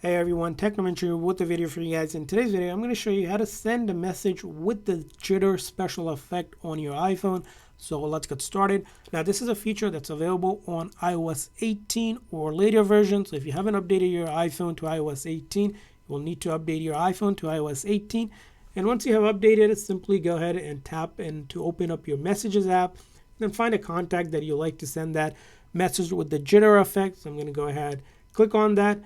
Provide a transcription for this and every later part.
Hey everyone, Technomentary with a video for you guys. In today's video, I'm going to show you how to send a message with the jitter special effect on your iPhone. So let's get started. Now this is a feature that's available on iOS 18 or later versions. So if you haven't updated your iPhone to iOS 18, you will need to update your iPhone to iOS 18. And once you have updated it, simply go ahead and tap in to open up your Messages app. Then find a contact that you like to send that message with the jitter effect. So I'm going to go ahead, click on that.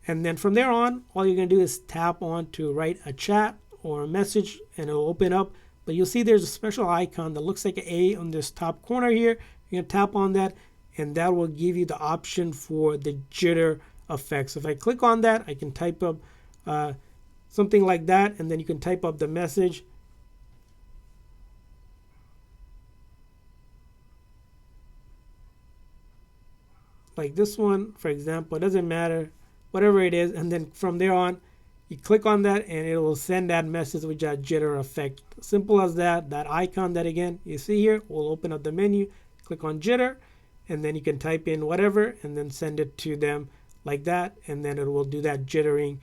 And then from there on, all you're going to do is tap on to write a chat or a message and it'll open up. But you'll see there's a special icon that looks like an A on this top corner here. You're going to tap on that and that will give you the option for the jitter effect. So if I click on that, I can type up something like that, and then you can type up the message. Like this one, for example, it doesn't matter. Whatever it is, and then from there on you click on that and it will send that message with that jitter effect. Simple as that. That icon that again you see here will open up the menu, click on jitter, and then you can type in whatever and then send it to them like that, and then it will do that jittering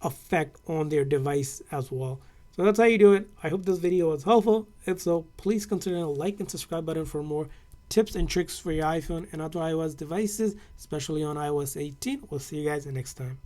effect on their device as well. So that's how you do it. I hope this video was helpful. If so, please consider a like and subscribe button for more tips and tricks for your iPhone and other iOS devices, especially on iOS 18. We'll see you guys next time.